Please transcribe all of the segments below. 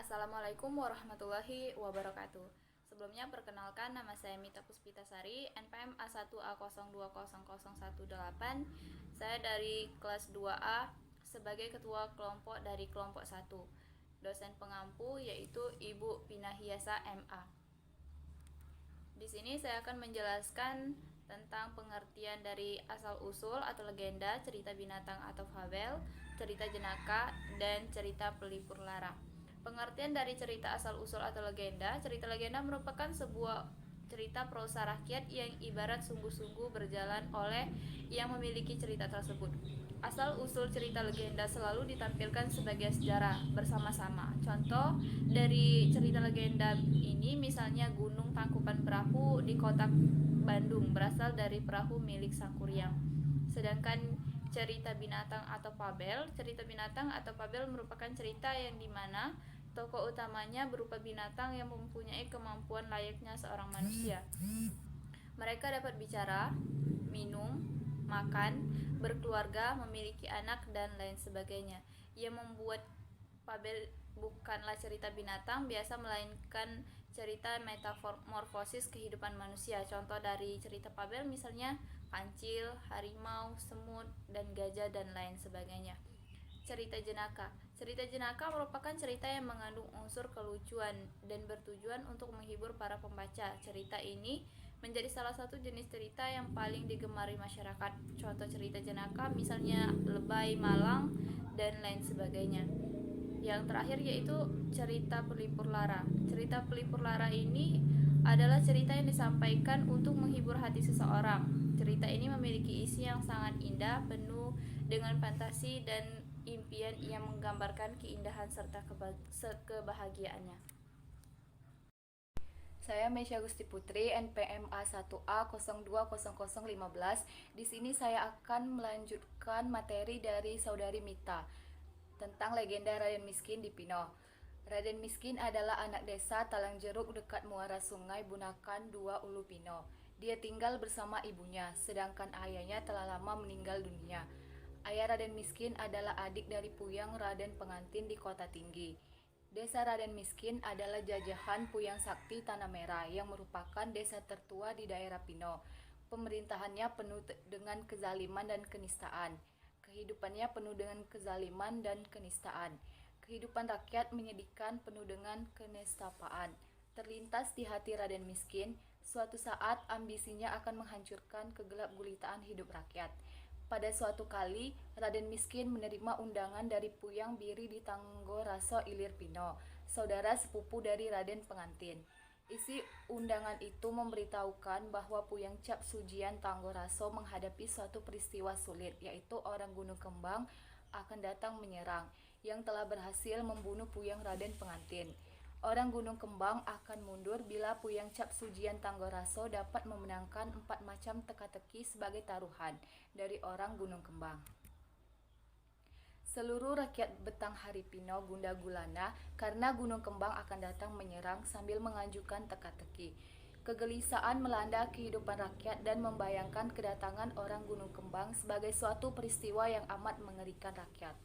Assalamualaikum warahmatullahi wabarakatuh. Sebelumnya perkenalkan, nama saya Mita Puspitasari, NPM A1A020018. Saya dari kelas 2A sebagai ketua kelompok dari kelompok 1. Dosen pengampu yaitu Ibu Pinahiasa MA. Di sini saya akan menjelaskan tentang pengertian dari asal-usul atau legenda, cerita binatang atau fabel, cerita jenaka, dan cerita pelipur lara. Pengertian dari cerita asal-usul atau legenda. Cerita legenda merupakan sebuah cerita prosa rakyat yang ibarat sungguh-sungguh berjalan oleh yang memiliki cerita tersebut. Asal-usul cerita legenda selalu ditampilkan sebagai sejarah bersama-sama. Contoh dari cerita legenda ini misalnya Gunung Tangkuban Perahu di kota Bandung berasal dari perahu milik Sang Kuryang. Sedangkan cerita binatang atau fabel merupakan cerita yang dimana tokoh utamanya berupa binatang yang mempunyai kemampuan layaknya seorang manusia. Mereka dapat bicara, minum, makan, berkeluarga, memiliki anak, dan lain sebagainya. Yang membuat fabel bukanlah cerita binatang biasa, melainkan cerita metamorfosis kehidupan manusia. Contoh dari cerita fabel misalnya kancil, harimau, semut, dan gajah, dan lain sebagainya. Cerita jenaka. Cerita jenaka merupakan cerita yang mengandung unsur kelucuan dan bertujuan untuk menghibur para pembaca. Cerita ini menjadi salah satu jenis cerita yang paling digemari masyarakat. Contoh cerita jenaka misalnya Lebay Malang dan lain sebagainya. Yang terakhir yaitu cerita pelipur lara. Cerita pelipur lara ini adalah cerita yang disampaikan untuk menghibur hati seseorang. Cerita ini memiliki isi yang sangat indah, penuh dengan fantasi dan impian yang menggambarkan keindahan serta kebahagiaannya. Saya Mesya Gusti Putri, NPM A1A020015. Di sini saya akan melanjutkan materi dari Saudari Mita tentang legenda Raden Miskin di Pino. Raden Miskin adalah anak desa Talangjeruk dekat muara sungai Bunakan 2 Ulu Pino. Dia tinggal bersama ibunya, sedangkan ayahnya telah lama meninggal dunia. Ayah Raden Miskin adalah adik dari Puyang Raden Pengantin di Kota Tinggi. Desa Raden Miskin adalah jajahan Puyang Sakti Tanah Merah yang merupakan desa tertua di daerah Pino. Pemerintahannya penuh dengan kezaliman dan kenistaan. Kehidupannya penuh dengan kezaliman dan kenistaan. Kehidupan rakyat menyedihkan, penuh dengan kenestapaan. Terlintas di hati Raden Miskin, suatu saat ambisinya akan menghancurkan kegelap gulitaan hidup rakyat. Pada suatu kali, Raden Miskin menerima undangan dari Puyang Biri di Tanggoroso Ilir Pino, saudara sepupu dari Raden Pengantin. Isi undangan itu memberitahukan bahwa Puyang Cap Sujian Tanggoroso menghadapi suatu peristiwa sulit, yaitu orang Gunung Kembang akan datang menyerang, yang telah berhasil membunuh Puyang Raden Pengantin. Orang Gunung Kembang akan mundur bila Puyang Cap Sujian Tanggoroso dapat memenangkan 4 macam teka-teki sebagai taruhan dari orang Gunung Kembang. Seluruh rakyat Betang Haripino gundah gulana karena Gunung Kembang akan datang menyerang sambil mengajukan teka-teki. Kegelisahan melanda kehidupan rakyat dan membayangkan kedatangan orang Gunung Kembang sebagai suatu peristiwa yang amat mengerikan rakyat.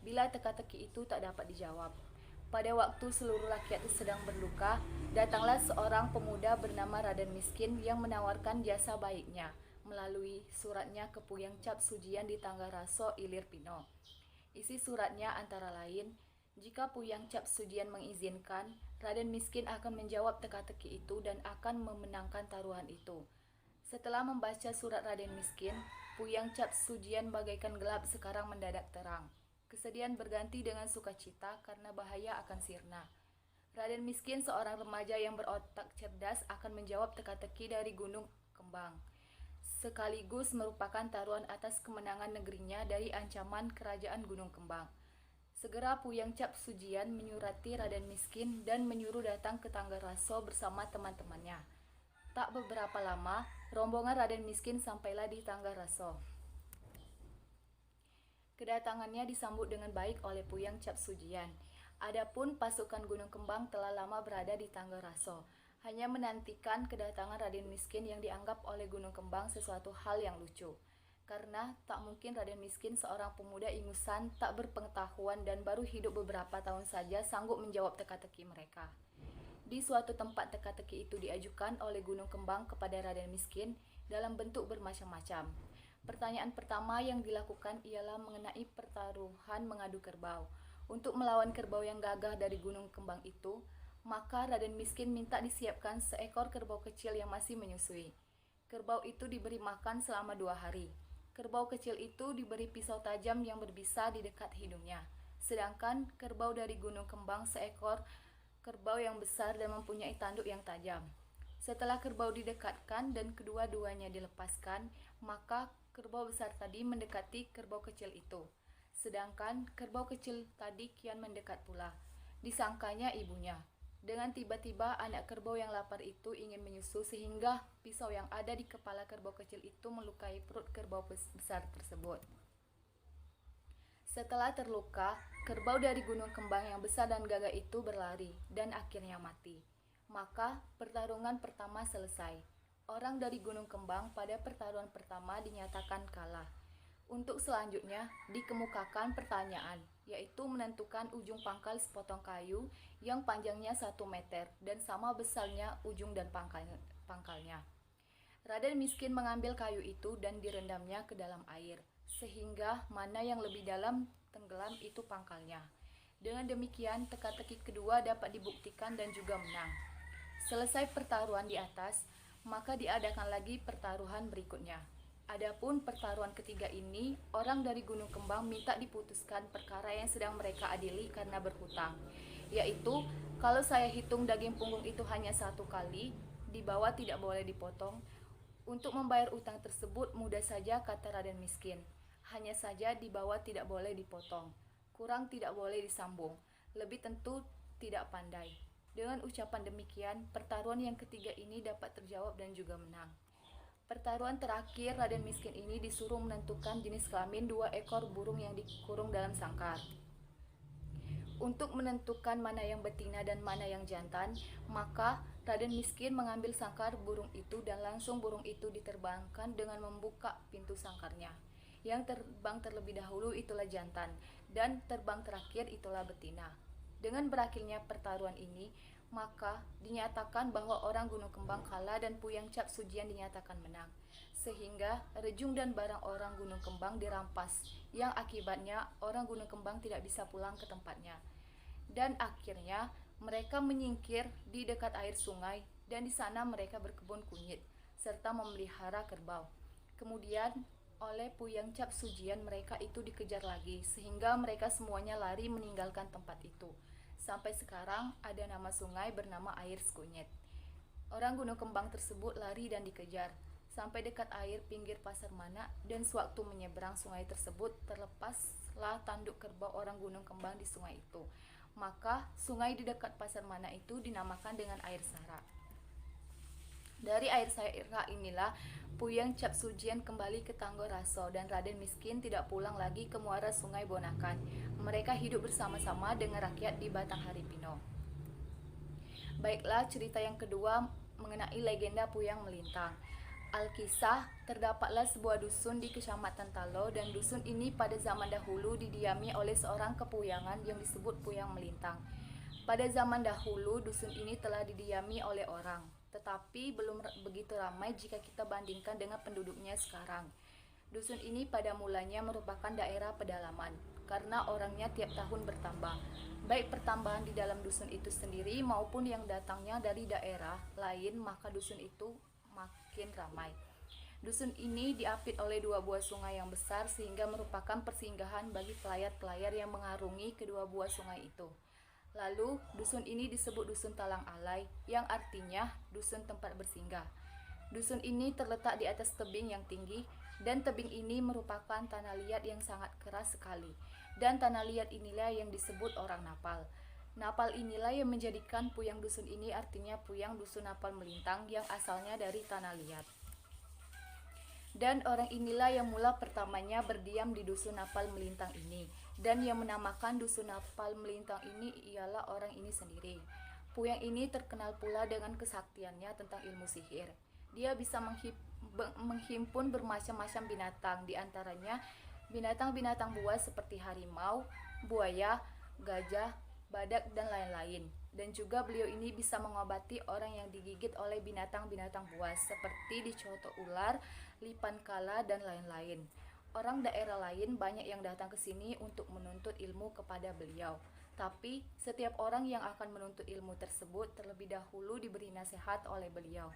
Bila teka-teki itu tak dapat dijawab. Pada waktu seluruh rakyat sedang berduka, datanglah seorang pemuda bernama Raden Miskin yang menawarkan jasa baiknya melalui suratnya ke Puyang Cap Sujian di Tanggoroso Ilir Pino. Isi suratnya antara lain, jika Puyang Cap Sujian mengizinkan, Raden Miskin akan menjawab teka-teki itu dan akan memenangkan taruhan itu. Setelah membaca surat Raden Miskin, Puyang Cap Sujian bagaikan gelap sekarang mendadak terang. Kesedihan berganti dengan sukacita karena bahaya akan sirna. Raden Miskin, seorang remaja yang berotak cerdas, akan menjawab teka-teki dari Gunung Kembang, sekaligus merupakan taruhan atas kemenangan negerinya dari ancaman kerajaan Gunung Kembang. Segera Puyang Cap Sujian menyurati Raden Miskin dan menyuruh datang ke Tanggoroso bersama teman-temannya. Tak beberapa lama, rombongan Raden Miskin sampailah di Tanggoroso. Kedatangannya disambut dengan baik oleh Puyang Cap Sujian. Adapun pasukan Gunung Kembang telah lama berada di Tanggoroso, hanya menantikan kedatangan Raden Miskin yang dianggap oleh Gunung Kembang sesuatu hal yang lucu. karena tak mungkin Raden Miskin, seorang pemuda ingusan tak berpengetahuan dan baru hidup beberapa tahun saja, sanggup menjawab teka-teki mereka. Di suatu tempat teka-teki itu diajukan oleh Gunung Kembang kepada Raden Miskin dalam bentuk bermacam-macam. Pertanyaan pertama yang dilakukan ialah mengenai pertaruhan mengadu kerbau. Untuk melawan kerbau yang gagah dari Gunung Kembang itu, maka Raden Miskin minta disiapkan seekor kerbau kecil yang masih menyusui. Kerbau itu diberi makan selama 2 hari. Kerbau kecil itu diberi pisau tajam yang berbisa di dekat hidungnya. Sedangkan kerbau dari Gunung Kembang seekor kerbau yang besar dan mempunyai tanduk yang tajam. Setelah kerbau didekatkan dan kedua-duanya dilepaskan, maka kerbau besar tadi mendekati kerbau kecil itu. Sedangkan kerbau kecil tadi kian mendekat pula. Disangkanya ibunya. Dengan tiba-tiba anak kerbau yang lapar itu ingin menyusu sehingga pisau yang ada di kepala kerbau kecil itu melukai perut kerbau besar tersebut. Setelah terluka, kerbau dari Gunung Kembang yang besar dan gagah itu berlari dan akhirnya mati. Maka pertarungan pertama selesai. Orang dari Gunung Kembang pada pertarungan pertama dinyatakan kalah. Untuk selanjutnya dikemukakan pertanyaan, yaitu menentukan ujung pangkal sepotong kayu yang panjangnya 1 meter dan sama besarnya ujung dan pangkalnya. Raden Miskin mengambil kayu itu dan direndamnya ke dalam air, sehingga mana yang lebih dalam tenggelam itu pangkalnya. Dengan demikian, teka-teki kedua dapat dibuktikan dan juga menang. Selesai pertaruhan di atas, maka diadakan lagi pertaruhan berikutnya. Adapun pertaruhan ketiga ini, orang dari Gunung Kembang minta diputuskan perkara yang sedang mereka adili karena berhutang, yaitu kalau saya hitung daging punggung itu hanya 1 kali, di bawah tidak boleh dipotong. Untuk membayar utang tersebut mudah saja, kata Raden Miskin. Hanya saja di bawah tidak boleh dipotong, kurang tidak boleh disambung, lebih tentu tidak pandai. Dengan ucapan demikian, pertaruhan yang ketiga ini dapat terjawab dan juga menang. Pertaruhan terakhir, Raden Miskin ini disuruh menentukan jenis kelamin 2 ekor burung yang dikurung dalam sangkar. Untuk menentukan mana yang betina dan mana yang jantan, maka Raden Miskin mengambil sangkar burung itu dan langsung burung itu diterbangkan dengan membuka pintu sangkarnya. Yang terbang terlebih dahulu itulah jantan, dan terbang terakhir itulah betina. Dengan berakhirnya pertaruhan ini, maka dinyatakan bahwa orang Gunung Kembang kalah dan Puyang Cap Sujian dinyatakan menang. Sehingga rejung dan barang orang Gunung Kembang dirampas, yang akibatnya orang Gunung Kembang tidak bisa pulang ke tempatnya. Dan akhirnya mereka menyingkir di dekat air sungai dan di sana mereka berkebun kunyit serta memelihara kerbau. Kemudian oleh Puyang Cap Sujian mereka itu dikejar lagi sehingga mereka semuanya lari meninggalkan tempat itu. Sampai sekarang ada nama sungai bernama Air Skunyit. Orang Gunung Kembang tersebut lari dan dikejar sampai dekat air pinggir Pasar Mana, dan sewaktu menyeberang sungai tersebut terlepaslah tanduk kerbau orang Gunung Kembang di sungai itu. Maka sungai di dekat Pasar Mana itu dinamakan dengan Air Sara. Dari Air Sara inilah Puyang Cap Sujian kembali ke Tanggororaso dan Raden Miskin tidak pulang lagi ke muara Sungai Bonakan. Mereka hidup bersama-sama dengan rakyat di Batang Haripino. Baiklah, cerita yang kedua mengenai legenda Puyang Melintang. Alkisah, terdapatlah sebuah dusun di Kecamatan Talo, dan dusun ini pada zaman dahulu didiami oleh seorang kepuyangan yang disebut Puyang Melintang. Pada zaman dahulu dusun ini telah didiami oleh orang, tetapi belum begitu ramai jika kita bandingkan dengan penduduknya sekarang. Dusun ini pada mulanya merupakan daerah pedalaman, karena orangnya tiap tahun bertambah, baik pertambahan di dalam dusun itu sendiri maupun yang datangnya dari daerah lain, maka dusun itu makin ramai. Dusun ini diapit oleh 2 buah sungai yang besar sehingga merupakan persinggahan bagi pelayar-pelayar yang mengarungi kedua buah sungai itu. Lalu, dusun ini disebut Dusun Talang Alai, yang artinya dusun tempat bersinggah. Dusun ini terletak di atas tebing yang tinggi, dan tebing ini merupakan tanah liat yang sangat keras sekali. Dan tanah liat inilah yang disebut orang Napal. Napal inilah yang menjadikan Puyang dusun ini artinya Puyang Dusun Napal Melintang yang asalnya dari tanah liat. Dan orang inilah yang mula pertamanya berdiam di Dusun Napal Melintang ini. Dan yang menamakan Dusun Napal Melintang ini ialah orang ini sendiri. Puyang ini terkenal pula dengan kesaktiannya tentang ilmu sihir. Dia bisa menghimpun bermacam-macam binatang, di antaranya binatang-binatang buas seperti harimau, buaya, gajah, badak, dan lain-lain. Dan juga beliau ini bisa mengobati orang yang digigit oleh binatang-binatang buas seperti dicotok ular, lipan kala, dan lain-lain. Orang daerah lain banyak yang datang ke sini untuk menuntut ilmu kepada beliau. Tapi setiap orang yang akan menuntut ilmu tersebut terlebih dahulu diberi nasihat oleh beliau.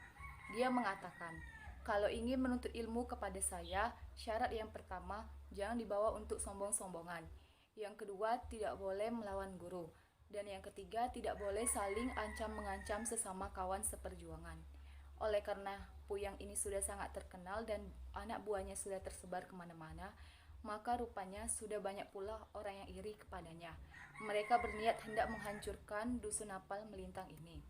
Dia mengatakan, kalau ingin menuntut ilmu kepada saya, syarat yang pertama, jangan dibawa untuk sombong-sombongan. Yang kedua, tidak boleh melawan guru. Dan yang ketiga, tidak boleh saling ancam-mengancam sesama kawan seperjuangan. Oleh karena Puyang ini sudah sangat terkenal dan anak buahnya sudah tersebar kemana-mana, maka rupanya sudah banyak pula orang yang iri kepadanya. Mereka berniat hendak menghancurkan dusun Napal Melintang ini.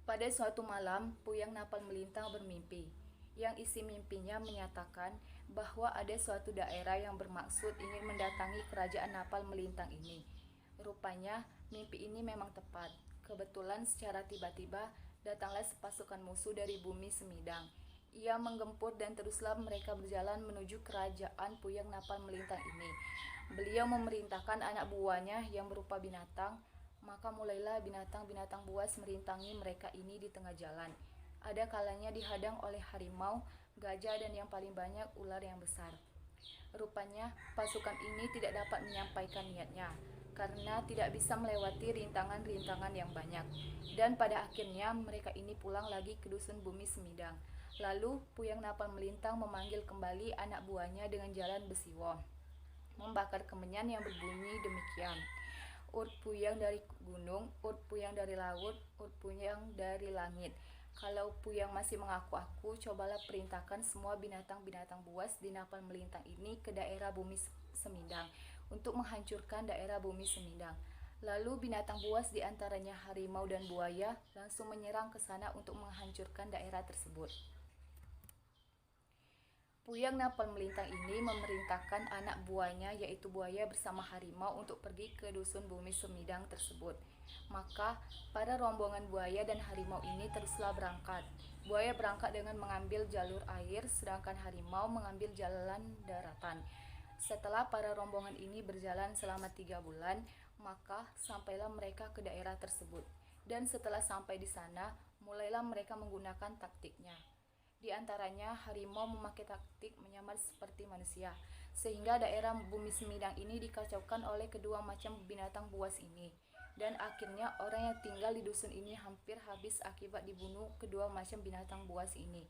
Pada suatu malam, Puyang Napal Melintang bermimpi, yang isi mimpinya menyatakan bahwa ada suatu daerah yang bermaksud ingin mendatangi kerajaan Napal Melintang ini. Rupanya, mimpi ini memang tepat. Kebetulan secara tiba-tiba, datanglah sepasukan musuh dari bumi Semidang. Ia menggempur dan teruslah mereka berjalan menuju kerajaan Puyang Napal Melintang ini. Beliau memerintahkan anak buahnya yang berupa binatang, maka mulailah binatang-binatang buas merintangi mereka ini di tengah jalan. Ada kalanya dihadang oleh harimau, gajah, dan yang paling banyak ular yang besar. Rupanya pasukan ini tidak dapat menyampaikan niatnya karena tidak bisa melewati rintangan-rintangan yang banyak. Dan pada akhirnya mereka ini pulang lagi ke dusun bumi Semidang. Lalu Puyang Napal Melintang memanggil kembali anak buahnya dengan jalan besiwo, membakar kemenyan yang berbunyi demikian. Urt Puyang dari gunung, Urt Puyang dari laut, Urt Puyang dari langit. Kalau Puyang masih mengaku-aku, cobalah perintahkan semua binatang-binatang buas di Napal Melintang ini ke daerah bumi Semidang untuk menghancurkan daerah bumi Semidang. Lalu binatang buas diantaranya harimau dan buaya langsung menyerang ke sana untuk menghancurkan daerah tersebut. Puyang Napal Melintang ini memerintahkan anak buahnya yaitu buaya bersama harimau untuk pergi ke dusun bumi Semidang tersebut. Maka para rombongan buaya dan harimau ini teruslah berangkat. Buaya berangkat dengan mengambil jalur air, sedangkan harimau mengambil jalan daratan. Setelah para rombongan ini berjalan selama 3 bulan, maka sampailah mereka ke daerah tersebut. Dan setelah sampai di sana, mulailah mereka menggunakan taktiknya. Di antaranya, harimau memakai taktik menyamar seperti manusia, sehingga daerah bumi Semidang ini dikacaukan oleh kedua macam binatang buas ini. Dan akhirnya orang yang tinggal di dusun ini hampir habis akibat dibunuh kedua macam binatang buas ini.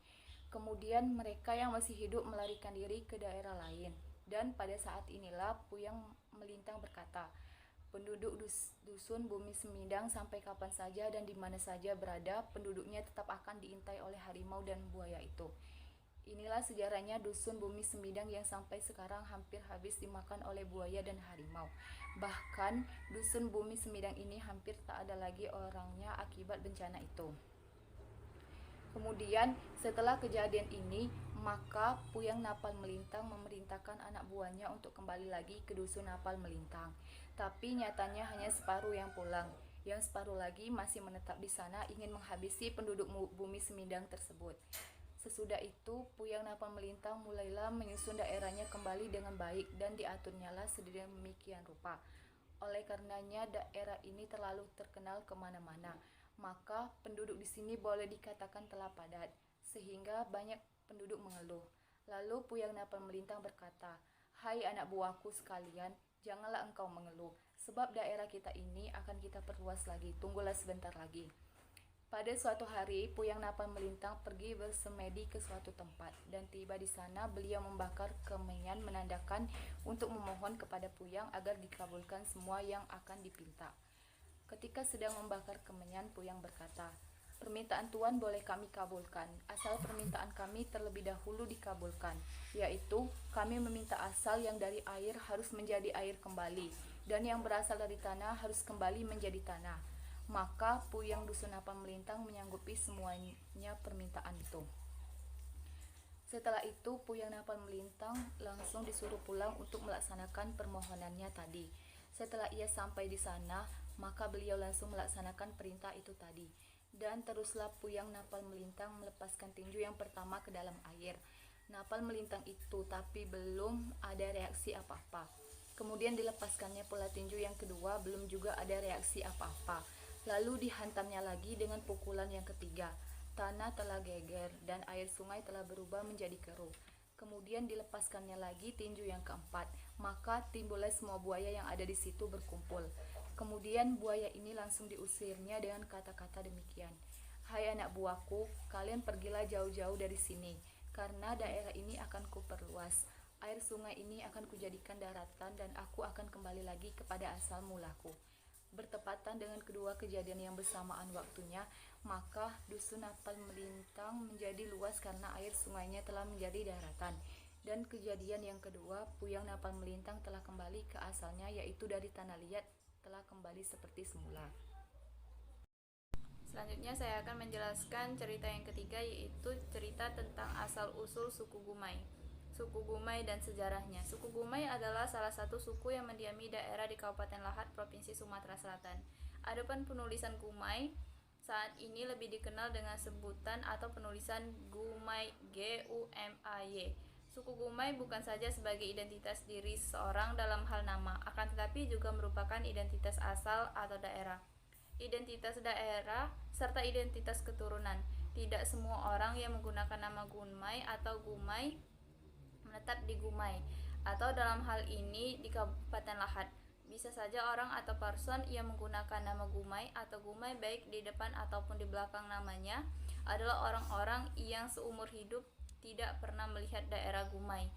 Kemudian mereka yang masih hidup melarikan diri ke daerah lain. Dan pada saat inilah Puyang Melintang berkata, penduduk dusun bumi Semidang sampai kapan saja dan di mana saja berada, penduduknya tetap akan diintai oleh harimau dan buaya itu. Inilah sejarahnya dusun bumi Semidang yang sampai sekarang hampir habis dimakan oleh buaya dan harimau. Bahkan dusun bumi Semidang ini hampir tak ada lagi orangnya akibat bencana itu. Kemudian setelah kejadian ini, maka Puyang Napal Melintang memerintahkan anak buahnya untuk kembali lagi ke dusun Napal Melintang. Tapi nyatanya hanya separuh yang pulang. Yang separuh lagi masih menetap di sana ingin menghabisi penduduk bumi Semidang tersebut. Sesudah itu, Puyang Napal Melintang mulailah menyusun daerahnya kembali dengan baik dan diaturnyalah sedemikian rupa. Oleh karenanya daerah ini terlalu terkenal kemana-mana. Maka penduduk di sini boleh dikatakan telah padat, sehingga banyak penduduk mengeluh. Lalu Puyang Napal Melintang berkata, "Hai anak buahku sekalian, janganlah engkau mengeluh, sebab daerah kita ini akan kita perluas lagi, tunggulah sebentar lagi." Pada suatu hari, Puyang Napal Melintang pergi bersemedi ke suatu tempat, dan tiba di sana beliau membakar kemenyan menandakan untuk memohon kepada Puyang agar dikabulkan semua yang akan dipinta. Ketika sedang membakar kemenyan, Puyang berkata, "Permintaan Tuan boleh kami kabulkan, asal permintaan kami terlebih dahulu dikabulkan, yaitu kami meminta asal yang dari air harus menjadi air kembali, dan yang berasal dari tanah harus kembali menjadi tanah." Maka Puyang Dusun Napal Melintang menyanggupi semuanya permintaan itu. Setelah itu, Puyang Napal Melintang langsung disuruh pulang untuk melaksanakan permohonannya tadi. Setelah ia sampai di sana, maka beliau langsung melaksanakan perintah itu tadi. Dan teruslah Puyang Napal melintang melepaskan tinju yang pertama ke dalam air. Napal melintang itu, tapi belum ada reaksi apa-apa. Kemudian dilepaskannya pula tinju yang kedua, belum juga ada reaksi apa-apa. Lalu dihantamnya lagi dengan pukulan yang ketiga. Tanah telah geger dan air sungai telah berubah menjadi keruh. Kemudian dilepaskannya lagi tinju yang keempat, maka timbullah semua buaya yang ada di situ berkumpul. Kemudian buaya ini langsung diusirnya dengan kata-kata demikian, "Hai anak buahku, kalian pergilah jauh-jauh dari sini, karena daerah ini akan kuperluas. Air sungai ini akan kujadikan daratan dan aku akan kembali lagi kepada asal mulaku." Bertepatan dengan kedua kejadian yang bersamaan waktunya, maka dusun Napal melintang menjadi luas karena air sungainya telah menjadi daratan. Dan kejadian yang kedua, Puyang Napal melintang telah kembali ke asalnya, yaitu dari tanah liat telah kembali seperti semula. Selanjutnya saya akan menjelaskan cerita yang ketiga, yaitu cerita tentang asal-usul suku Gumay. Suku Gumay dan sejarahnya. Suku Gumay adalah salah satu suku yang mendiami daerah di Kabupaten Lahat, Provinsi Sumatera Selatan. Adapun penulisan Gumay saat ini lebih dikenal dengan sebutan atau penulisan Gumay, G-U-M-A-Y. Suku Gumay bukan saja sebagai identitas diri seorang dalam hal nama, akan tetapi juga merupakan identitas asal atau daerah. Identitas daerah serta identitas keturunan. Tidak semua orang yang menggunakan nama Gumay atau Gumay menetap di Gumay, atau dalam hal ini di Kabupaten Lahat. Bisa saja orang atau person yang menggunakan nama Gumay atau Gumay baik di depan ataupun di belakang namanya adalah orang-orang yang seumur hidup tidak pernah melihat daerah Gumay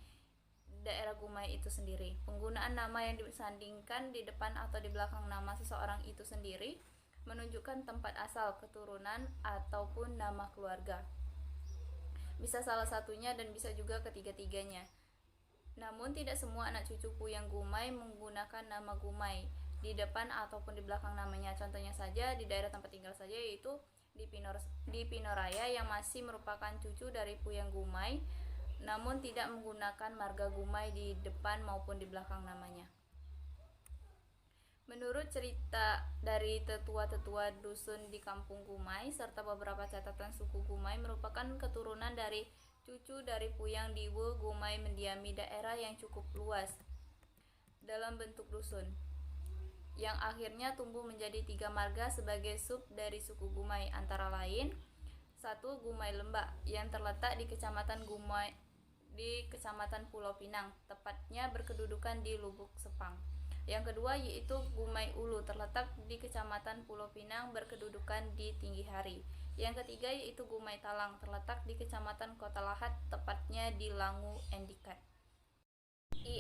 itu sendiri. Penggunaan nama yang disandingkan di depan atau di belakang nama seseorang itu sendiri menunjukkan tempat asal, keturunan, ataupun nama keluarga. Bisa salah satunya dan bisa juga ketiga-tiganya. Namun tidak semua anak cucu Puyang Gumay menggunakan nama Gumay di depan ataupun di belakang namanya. Contohnya saja di daerah tempat tinggal saja, yaitu di Pinoraya yang masih merupakan cucu dari Puyang Gumay, namun tidak menggunakan marga Gumay di depan maupun di belakang namanya. Menurut cerita dari tetua-tetua dusun di kampung Gumay serta beberapa catatan, suku Gumay merupakan keturunan dari cucu dari Puyang Diwe Gumay mendiami daerah yang cukup luas dalam bentuk dusun, yang akhirnya tumbuh menjadi 3 marga sebagai sub dari suku Gumay, antara lain 1. Gumay Lembak yang terletak di Kecamatan Gumay di Kecamatan Pulau Pinang, tepatnya berkedudukan di Lubuk Sepang. Yang kedua yaitu Gumay Ulu, terletak di Kecamatan Pulau Pinang, berkedudukan di Tinggi Hari. Yang ketiga yaitu Gumay Talang, terletak di Kecamatan Kota Lahat, tepatnya di Langu Endikat.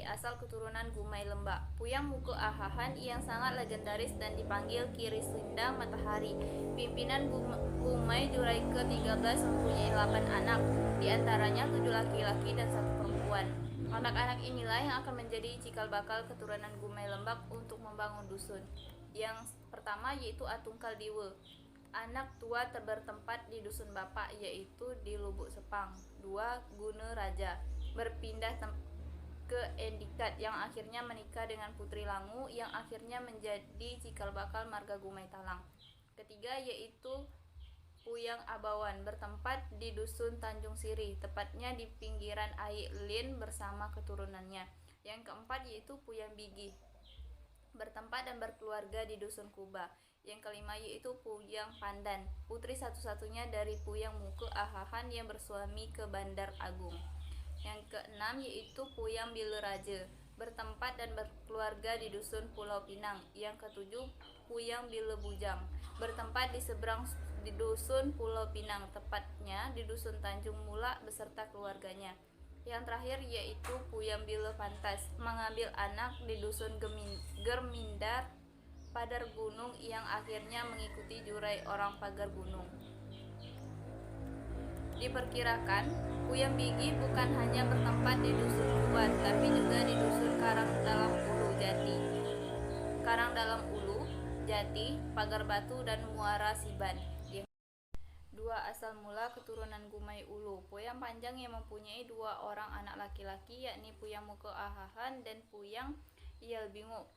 Asal keturunan Gumay Lembak. Puyang Muke Ahahan yang sangat legendaris dan dipanggil Kiri Sindang Matahari. Pimpinan Gumay Jurai ke-13 mempunyai 8 anak, diantaranya 7 laki-laki dan 1 perempuan. Anak-anak inilah yang akan menjadi cikal bakal keturunan Gumay Lembak untuk membangun dusun. Yang pertama yaitu Atungkal Diwe, anak tua bertempat di dusun bapak, yaitu di Lubuk Sepang. 2. Gune Raja, berpindah ke Endikat yang akhirnya menikah dengan Putri Langu yang akhirnya menjadi cikal bakal marga Gumay Talang. Ketiga yaitu Puyang Abawan, bertempat di dusun Tanjung Siri, tepatnya di pinggiran Aik Lin bersama keturunannya. Yang keempat yaitu Puyang Bigi, bertempat dan berkeluarga di dusun Kuba. Yang kelima yaitu Puyang Pandan, putri satu-satunya dari Puyang Muke Ahahan yang bersuami ke Bandar Agung. Yang keenam yaitu Puyang Bileraje, bertempat dan berkeluarga di dusun Pulau Pinang. Yang ketujuh Puyang Bilebujang, bertempat di seberang di dusun Pulau Pinang, tepatnya di dusun Tanjung Mula beserta keluarganya. Yang terakhir yaitu Puyang Bile Pantas, mengambil anak di dusun Germindar Padar Gunung yang akhirnya mengikuti jurai orang Pagar Gunung. Diperkirakan Puyang Bigi bukan hanya bertempat di dusun Kubat, tapi juga di dusun Karang Dalam Ulu, Jati, Pagar Batu, dan Muara Siban. 2. Asal mula keturunan Gumay Ulu. Puyang Panjang yang mempunyai 2 orang anak laki-laki, yakni Puyang Muke Ahahan dan Puyang Iyal Bingu.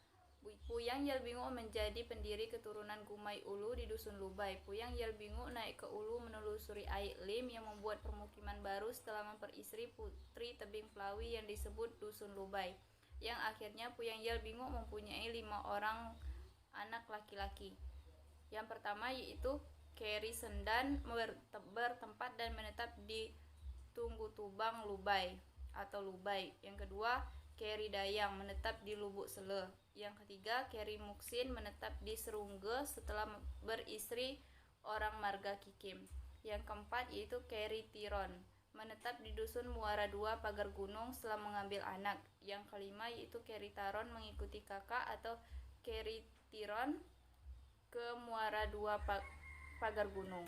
Puyang Yelbingu menjadi pendiri keturunan Gumai Ulu di Dusun Lubai. Puyang Yelbingu naik ke Ulu menelusuri Aik Lim yang membuat permukiman baru setelah memperistri putri tebing Pelawi yang disebut Dusun Lubai. Yang akhirnya Puyang Yelbingu mempunyai 5 orang anak laki-laki. Yang pertama yaitu Keri Sendan bertempat dan menetap di Tunggu Tubang Lubai atau Lubai. Yang kedua Keri Dayang menetap di Lubuk Sele. Yang ketiga Keri Muksin menetap di Serungge setelah beristri orang marga Kikim. Yang keempat yaitu Keri Tiron menetap di Dusun Muara II Pagar Gunung setelah mengambil anak. Yang kelima yaitu Keri Taron mengikuti kakak atau Keri Tiron ke Muara II Pagar Gunung.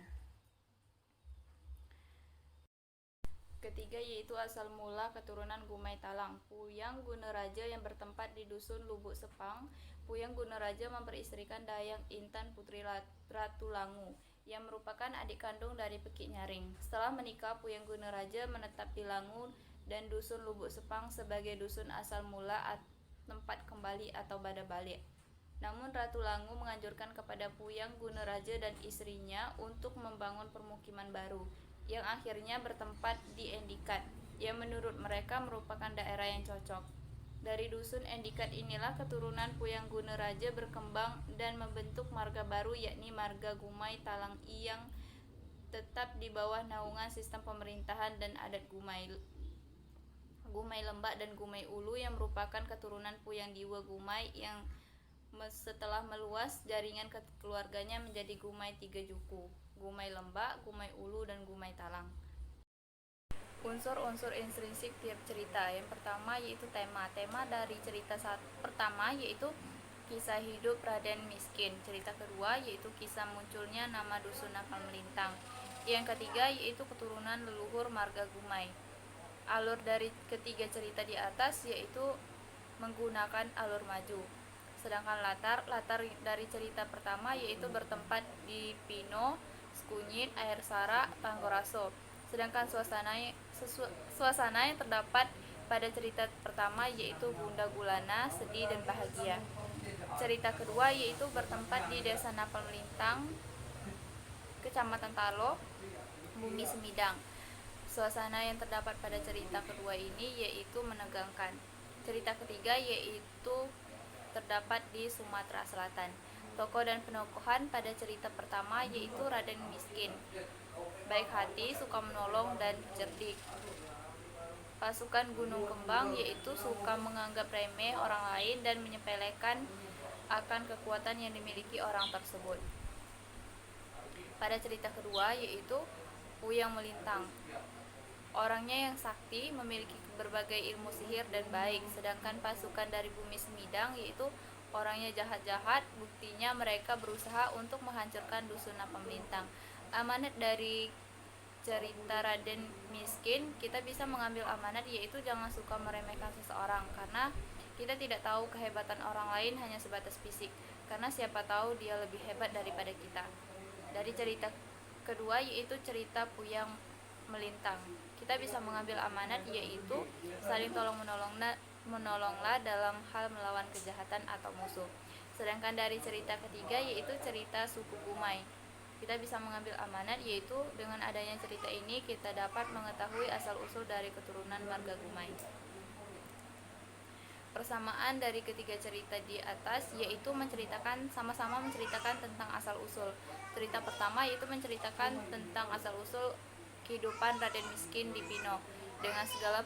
Ketiga yaitu asal mula keturunan Gumai Talang. Puyang Gunaraja yang bertempat di Dusun Lubuk Sepang. Puyang Gunaraja memperistrikan Dayang Intan Putri Ratulangu yang merupakan adik kandung dari Pekik Nyaring. Setelah menikah, Puyang Gunaraja menetap di Langu dan Dusun Lubuk Sepang sebagai dusun asal mula tempat kembali atau bada balik. Namun Ratulangu menganjurkan kepada Puyang Gunaraja dan istrinya untuk membangun permukiman baru yang akhirnya bertempat di Endikat, yang menurut mereka merupakan daerah yang cocok. Dari dusun Endikat inilah keturunan Puyang Gunaraja berkembang dan membentuk marga baru yakni marga Gumai Talang I yang tetap di bawah naungan sistem pemerintahan dan adat Gumai Lembak dan Gumai Ulu yang merupakan keturunan Puyang Diwe Gumai yang setelah meluas jaringan keluarganya menjadi Gumai 3 Juku, Gumai Lembak, Gumai Ulu, dan Gumai Talang. Unsur-unsur intrinsik tiap cerita. Yang pertama yaitu tema. Tema dari cerita pertama yaitu kisah hidup Raden Miskin. Cerita kedua yaitu kisah munculnya nama Dusun Nakal Melintang. Yang ketiga yaitu keturunan leluhur marga Gumai. Alur dari ketiga cerita di atas yaitu menggunakan alur maju. Sedangkan latar dari cerita pertama yaitu bertempat di Pino, Skunyit, Air Sara, Tanggoraso. Sedangkan suasana yang terdapat pada cerita pertama yaitu Bunda Gulana, sedih dan bahagia. Cerita kedua yaitu bertempat di Desa Napal Melintang, Kecamatan Talo, Bumi Semidang. Suasana yang terdapat pada cerita kedua ini yaitu menegangkan. Cerita ketiga yaitu terdapat di Sumatera Selatan. Tokoh dan penokohan pada cerita pertama yaitu Raden Miskin, baik hati, suka menolong, dan cerdik. Pasukan Gunung Kembang yaitu suka menganggap remeh orang lain dan menyepelekan akan kekuatan yang dimiliki orang tersebut. Pada cerita kedua yaitu Puyang Melintang, orangnya yang sakti, memiliki berbagai ilmu sihir dan baik. Sedangkan pasukan dari Bumi Semidang yaitu orangnya jahat-jahat, buktinya mereka berusaha untuk menghancurkan Dusun Napal Melintang. Amanat dari cerita Raden Miskin, kita bisa mengambil amanat yaitu jangan suka meremehkan seseorang, karena kita tidak tahu kehebatan orang lain hanya sebatas fisik, karena siapa tahu dia lebih hebat daripada kita. Dari cerita kedua yaitu cerita Puyang Melintang, kita bisa mengambil amanat yaitu saling tolong menolonglah dalam hal melawan kejahatan atau musuh. Sedangkan dari cerita ketiga yaitu cerita suku Gumai, kita bisa mengambil amanat yaitu dengan adanya cerita ini kita dapat mengetahui asal-usul dari keturunan marga Gumai. Persamaan dari ketiga cerita di atas yaitu sama-sama menceritakan tentang asal-usul. Cerita pertama yaitu menceritakan tentang asal-usul kehidupan Raden Miskin di Pino dengan segala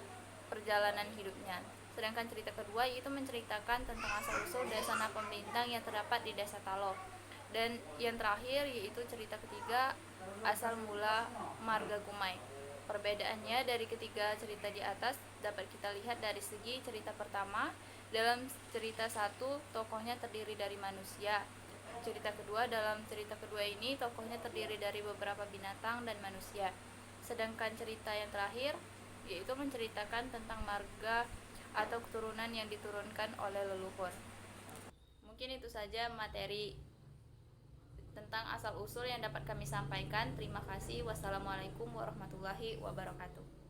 perjalanan hidupnya. Sedangkan cerita kedua yaitu menceritakan tentang asal-usul Desa Napal Melintang yang terdapat di Desa Talo. Dan yang terakhir yaitu cerita ketiga asal mula marga Gumai. Perbedaannya dari ketiga cerita di atas dapat kita lihat dari segi cerita pertama. Dalam cerita satu tokohnya terdiri dari manusia. Cerita kedua, dalam cerita kedua ini tokohnya terdiri dari beberapa binatang dan manusia. Sedangkan cerita yang terakhir yaitu menceritakan tentang marga atau keturunan yang diturunkan oleh leluhur. Mungkin itu saja materi tentang asal-usul yang dapat kami sampaikan. Terima kasih. Wassalamualaikum warahmatullahi wabarakatuh.